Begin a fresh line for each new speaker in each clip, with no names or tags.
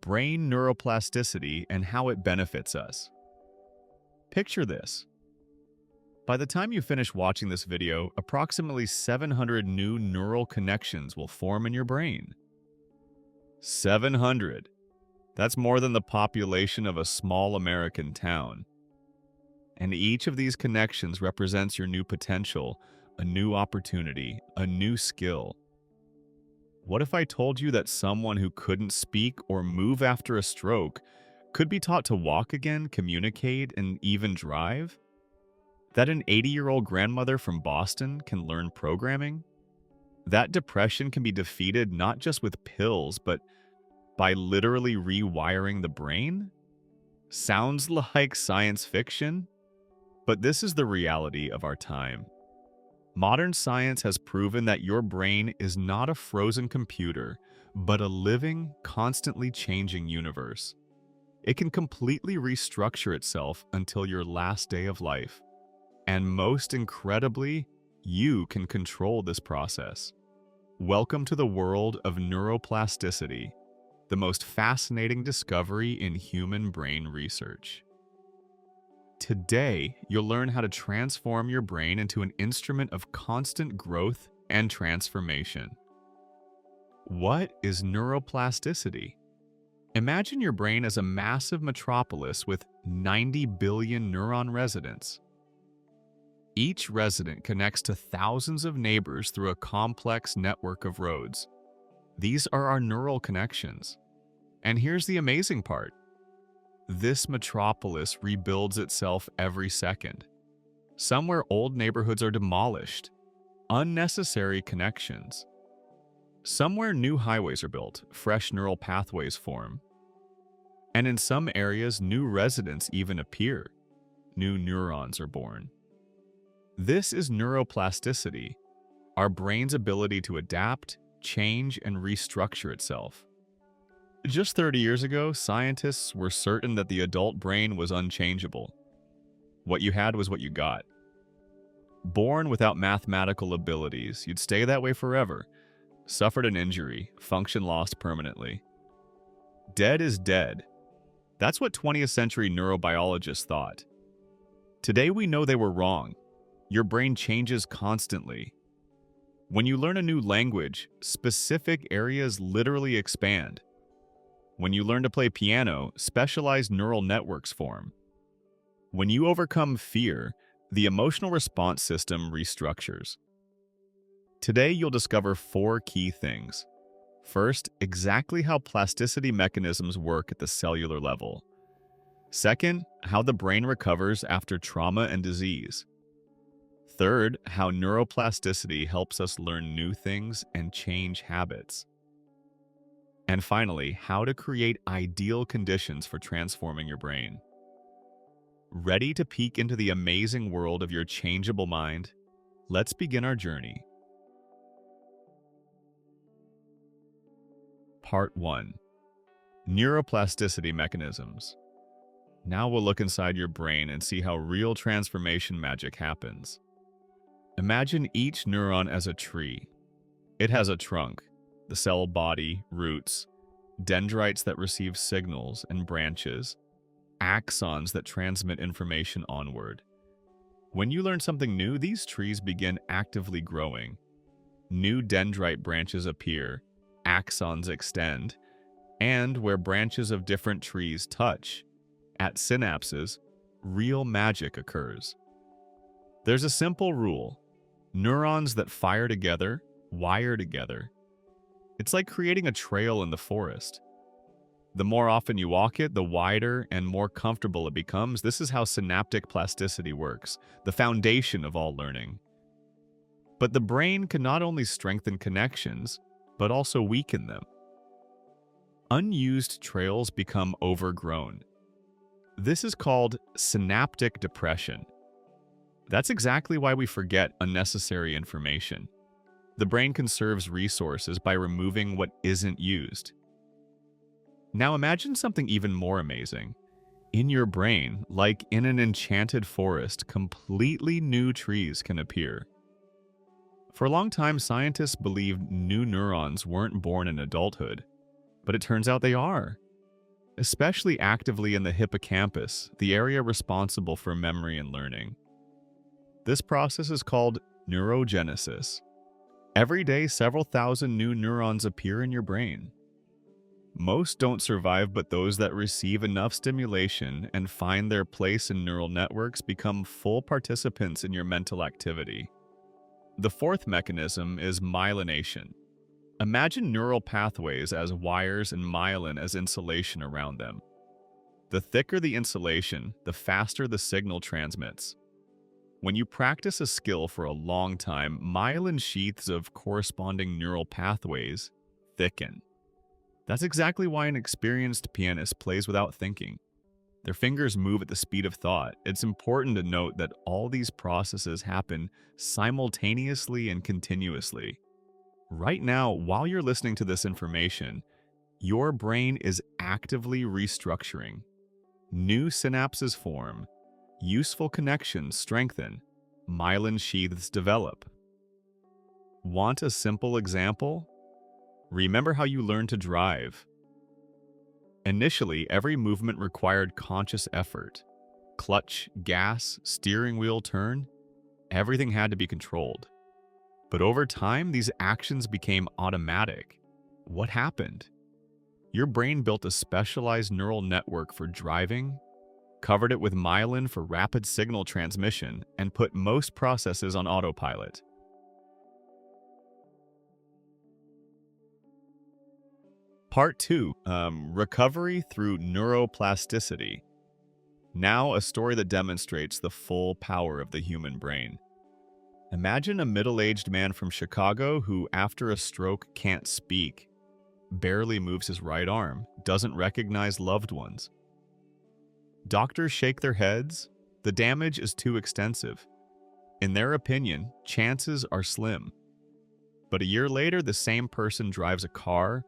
brain neuroplasticity and how it benefits us. Picture this. By the time you finish watching this video, approximately 700 new neural connections will form in your brain. 700. That's more than the population of a small American town. And each of these connections represents your new potential, a new opportunity, a new skill. What if I told you that someone who couldn't speak or move after a stroke could be taught to walk again, communicate, and even drive? That an 80-year-old grandmother from Boston can learn programming? That depression can be defeated not just with pills, but by literally rewiring the brain? Sounds like science fiction? But this is the reality of our time. Modern science has proven that your brain is not a frozen computer, but a living, constantly changing universe. It can completely restructure itself until your last day of life. And most incredibly, you can control this process. Welcome to the world of neuroplasticity, the most fascinating discovery in human brain research. Today, you'll learn how to transform your brain into an instrument of constant growth and transformation. What is neuroplasticity? Imagine your brain as a massive metropolis with 90 billion neuron residents. Each resident connects to thousands of neighbors through a complex network of roads. These are our neural connections. And here's the amazing part. This metropolis rebuilds itself every second. Somewhere old neighborhoods are demolished. Unnecessary connections. Somewhere new highways are built, fresh neural pathways form. And in some areas, new residents even appear. New neurons are born. This is neuroplasticity, our brain's ability to adapt, change, and restructure itself. Just 30 years ago, scientists were certain that the adult brain was unchangeable. What you had was what you got. Born without mathematical abilities, you'd stay that way forever. Suffered an injury, function lost permanently. Dead is dead. That's what 20th century neurobiologists thought. Today we know they were wrong. Your brain changes constantly. When you learn a new language, specific areas literally expand. When you learn to play piano, specialized neural networks form. When you overcome fear, the emotional response system restructures. Today, you'll discover 4 key things. First, exactly how plasticity mechanisms work at the cellular level. Second, how the brain recovers after trauma and disease. Third, how neuroplasticity helps us learn new things and change habits. And finally, how to create ideal conditions for transforming your brain. Ready to peek into the amazing world of your changeable mind? Let's begin our journey. Part 1. Neuroplasticity mechanisms. Now we'll look inside your brain and see how real transformation magic happens. Imagine each neuron as a tree. It has a trunk, the cell body, roots, dendrites that receive signals and branches, axons that transmit information onward. When you learn something new, these trees begin actively growing. New dendrite branches appear, axons extend, and where branches of different trees touch, at synapses, real magic occurs. There's a simple rule. Neurons that fire together, wire together. It's like creating a trail in the forest. The more often you walk it, the wider and more comfortable it becomes. This is how synaptic plasticity works, the foundation of all learning. But the brain can not only strengthen connections, but also weaken them. Unused trails become overgrown. This is called synaptic depression. That's exactly why we forget unnecessary information. The brain conserves resources by removing what isn't used. Now imagine something even more amazing. In your brain, like in an enchanted forest, completely new trees can appear. For a long time, scientists believed new neurons weren't born in adulthood, but it turns out they are. especially actively in the hippocampus, the area responsible for memory and learning. This process is called neurogenesis. Every day, several thousand new neurons appear in your brain. Most don't survive, but those that receive enough stimulation and find their place in neural networks become full participants in your mental activity. The fourth mechanism is myelination. Imagine neural pathways as wires and myelin as insulation around them. The thicker the insulation, the faster the signal transmits. When you practice a skill for a long time, myelin sheaths of corresponding neural pathways thicken. That's exactly why an experienced pianist plays without thinking. Their fingers move at the speed of thought. It's important to note that all these processes happen simultaneously and continuously. Right now, while you're listening to this information, your brain is actively restructuring. New synapses form, useful connections strengthen, myelin sheaths develop. Want a simple example? Remember how you learned to drive. Initially, every movement required conscious effort. Clutch, gas, steering wheel, turn, everything had to be controlled. But over time, these actions became automatic. What happened? Your brain built a specialized neural network for driving, covered it with myelin for rapid signal transmission, and put most processes on autopilot. Part 2, Recovery through Neuroplasticity. Now, a story that demonstrates the full power of the human brain. Imagine a middle-aged man from Chicago who, after a stroke, can't speak, barely moves his right arm, doesn't recognize loved ones. Doctors shake their heads. The damage is too extensive. In their opinion, chances are slim. But a year later, the same person drives a car,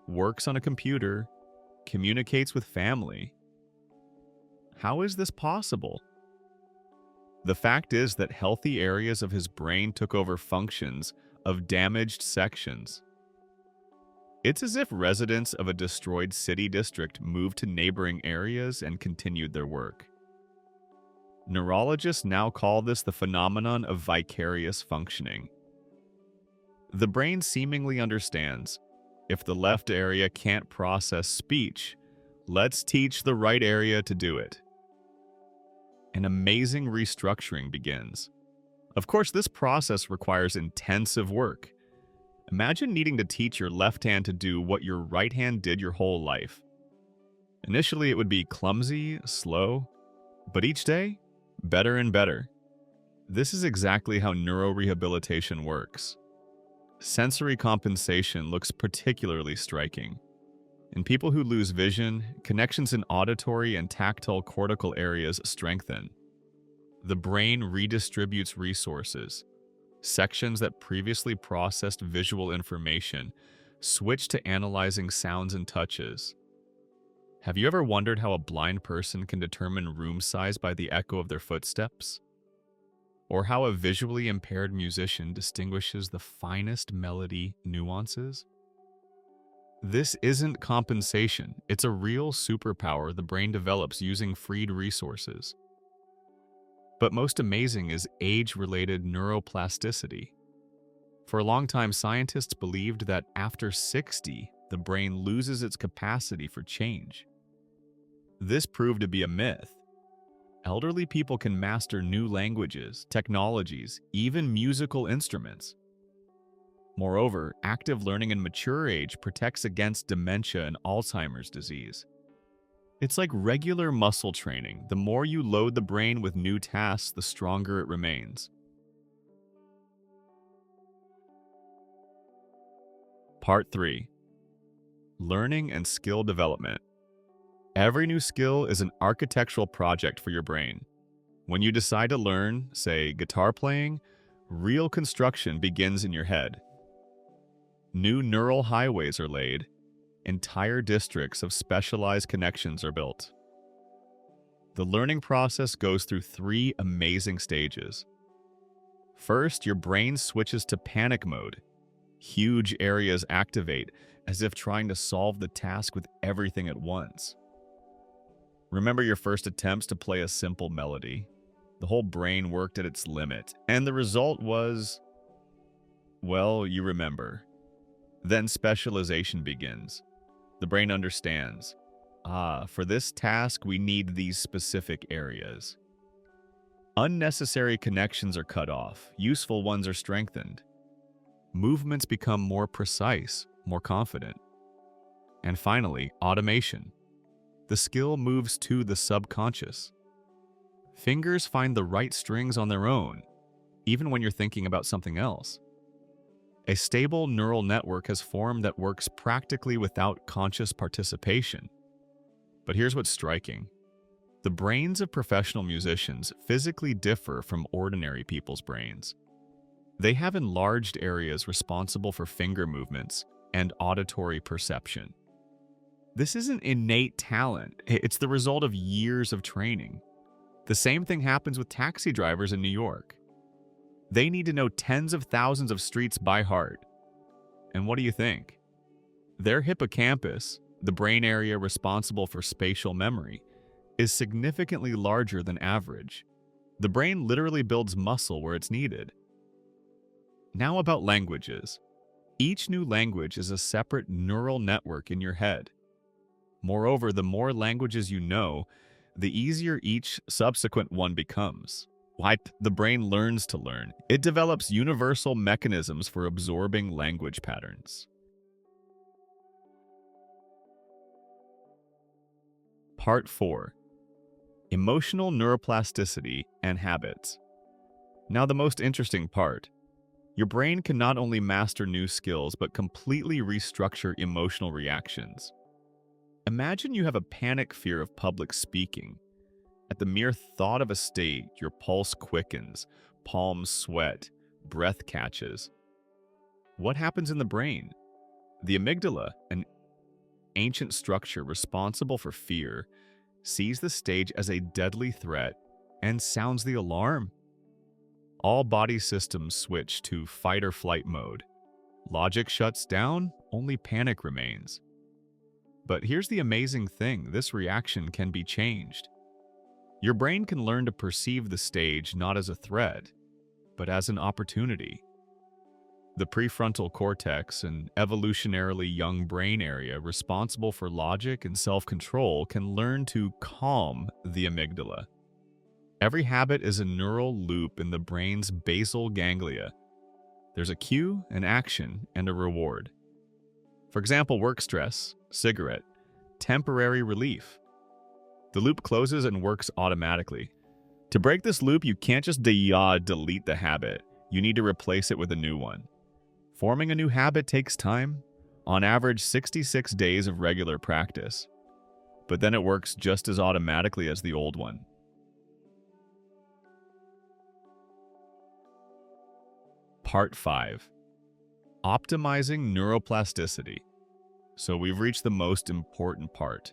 works on a computer, communicates with family. How is this possible? The fact is that healthy areas of his brain took over functions of damaged sections. It's as if residents of a destroyed city district moved to neighboring areas and continued their work. Neurologists now call this the phenomenon of vicarious functioning. The brain seemingly understands, if the left area can't process speech, let's teach the right area to do it. An amazing restructuring begins. Of course, this process requires intensive work. Imagine needing to teach your left hand to do what your right hand did your whole life. Initially, it would be clumsy, slow, but each day, better and better. This is exactly how neurorehabilitation works. Sensory compensation looks particularly striking. In people who lose vision, connections in auditory and tactile cortical areas strengthen. The brain redistributes resources. Sections that previously processed visual information switch to analyzing sounds and touches. Have you ever wondered how a blind person can determine room size by the echo of their footsteps? Or how a visually impaired musician distinguishes the finest melody nuances? This isn't compensation, it's a real superpower the brain develops using freed resources. But most amazing is age-related neuroplasticity. For a long time, scientists believed that after 60, the brain loses its capacity for change. This proved to be a myth. Elderly people can master new languages, technologies, even musical instruments. Moreover, active learning in mature age protects against dementia and Alzheimer's disease. It's like regular muscle training. The more you load the brain with new tasks, the stronger it remains. Part 3. Learning and skill development. Every new skill is an architectural project for your brain. When you decide to learn, say, guitar playing, real construction begins in your head. New neural highways are laid. Entire districts of specialized connections are built. The learning process goes through 3 amazing stages. First, your brain switches to panic mode. Huge areas activate, as if trying to solve the task with everything at once. Remember your first attempts to play a simple melody? The whole brain worked at its limit, and the result was, well, you remember. Then specialization begins. The brain understands. For this task, we need these specific areas. Unnecessary connections are cut off, useful ones are strengthened. Movements become more precise, more confident. And finally, automation. The skill moves to the subconscious. Fingers find the right strings on their own, even when you're thinking about something else. A stable neural network has formed that works practically without conscious participation. But here's what's striking. The brains of professional musicians physically differ from ordinary people's brains. They have enlarged areas responsible for finger movements and auditory perception. This isn't innate talent, it's the result of years of training. The same thing happens with taxi drivers in New York. They need to know tens of thousands of streets by heart. And what do you think? Their hippocampus, the brain area responsible for spatial memory, is significantly larger than average. The brain literally builds muscle where it's needed. Now about languages. Each new language is a separate neural network in your head. Moreover, the more languages you know, the easier each subsequent one becomes. Why? The brain learns to learn. It develops universal mechanisms for absorbing language patterns. Part 4. Emotional neuroplasticity and habits. Now the most interesting part. Your brain can not only master new skills, but completely restructure emotional reactions. Imagine you have a panic fear of public speaking. At the mere thought of a stage, your pulse quickens, palms sweat, breath catches. What happens in the brain? The amygdala, an ancient structure responsible for fear, sees the stage as a deadly threat and sounds the alarm. All body systems switch to fight or flight mode. Logic shuts down, only panic remains. But here's the amazing thing, this reaction can be changed. Your brain can learn to perceive the stage not as a threat, but as an opportunity. The prefrontal cortex, an evolutionarily young brain area responsible for logic and self-control, can learn to calm the amygdala. Every habit is a neural loop in the brain's basal ganglia. There's a cue, an action, and a reward. For example, work stress, cigarette, temporary relief. The loop closes and works automatically. To break this loop, you can't just delete the habit. You need to replace it with a new one. Forming a new habit takes time, on average 66 days of regular practice. But then it works just as automatically as the old one. Part 5. Optimizing neuroplasticity. So we've reached the most important part.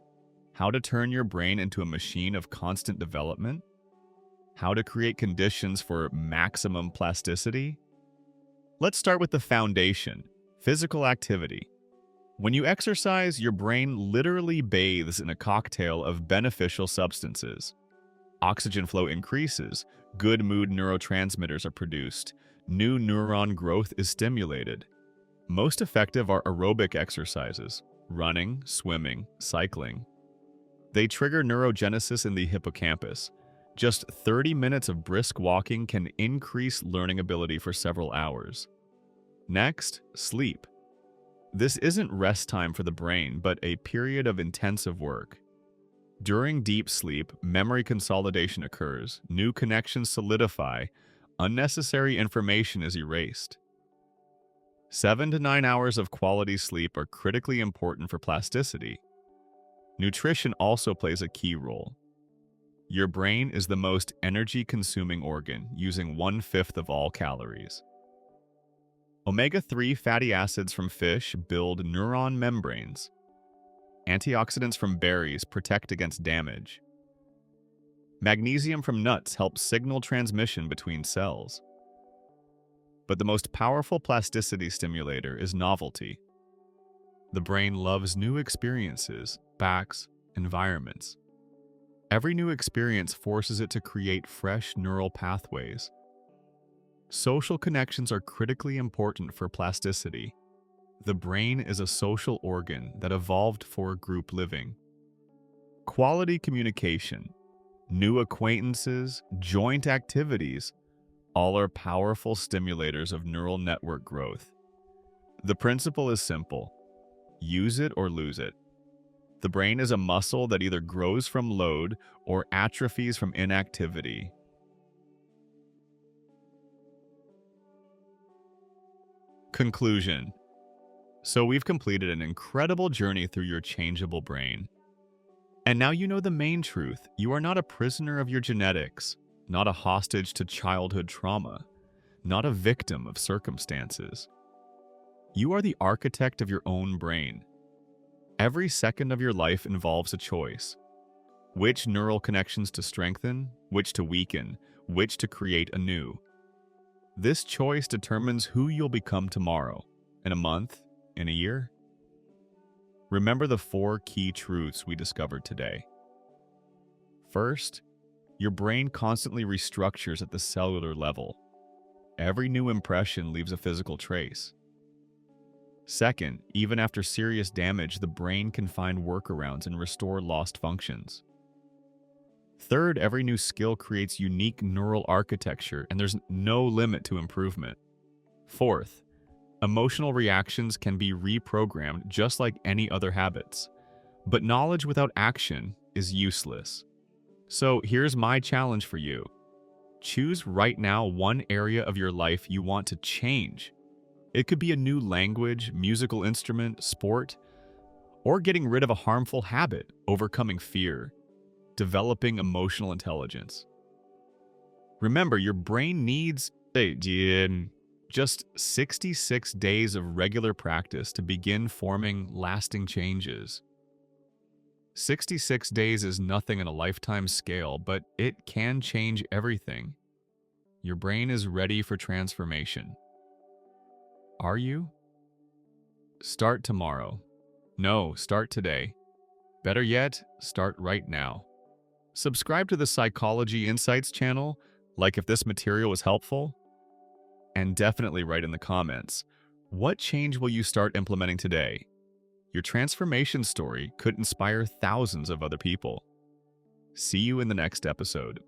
How to turn your brain into a machine of constant development? How to create conditions for maximum plasticity? Let's start with the foundation, physical activity. When you exercise, your brain literally bathes in a cocktail of beneficial substances. Oxygen flow increases, good mood neurotransmitters are produced, new neuron growth is stimulated. Most effective are aerobic exercises, running, swimming, cycling. They trigger neurogenesis in the hippocampus. Just 30 minutes of brisk walking can increase learning ability for several hours. Next, sleep. This isn't rest time for the brain, but a period of intensive work. During deep sleep, memory consolidation occurs, new connections solidify, unnecessary information is erased. 7 to 9 hours of quality sleep are critically important for plasticity. Nutrition also plays a key role. Your brain is the most energy-consuming organ, using 1/5 of all calories. Omega-3 fatty acids from fish build neuron membranes. Antioxidants from berries protect against damage. Magnesium from nuts helps signal transmission between cells. But the most powerful plasticity stimulator is novelty. The brain loves new experiences, facts, environments. Every new experience forces it to create fresh neural pathways. Social connections are critically important for plasticity. The brain is a social organ that evolved for group living. Quality communication, new acquaintances, joint activities, all are powerful stimulators of neural network growth. The principle is simple: use it or lose it. The brain is a muscle that either grows from load or atrophies from inactivity. Conclusion. So we've completed an incredible journey through your changeable brain. And now you know the main truth. You are not a prisoner of your genetics, not a hostage to childhood trauma, not a victim of circumstances. You are the architect of your own brain. Every second of your life involves a choice. Which neural connections to strengthen, which to weaken, which to create anew. This choice determines who you'll become tomorrow, in a month, in a year. Remember the 4 key truths we discovered today. First, your brain constantly restructures at the cellular level. Every new impression leaves a physical trace. Second, even after serious damage, the brain can find workarounds and restore lost functions. Third, every new skill creates unique neural architecture, and there's no limit to improvement. Fourth, emotional reactions can be reprogrammed just like any other habits. But knowledge without action is useless. So here's my challenge for you. Choose right now one area of your life you want to change. It could be a new language, musical instrument, sport, or getting rid of a harmful habit, overcoming fear, developing emotional intelligence. Remember, your brain needs just 66 days of regular practice to begin forming lasting changes. 66 days is nothing on a lifetime scale, but it can change everything. Your brain is ready for transformation. Are you? Start tomorrow. No, start today. Better yet, start right now. Subscribe to the Psychology Insights channel, like if this material was helpful, and definitely write in the comments, what change will you start implementing today? Your transformation story could inspire thousands of other people. See you in the next episode.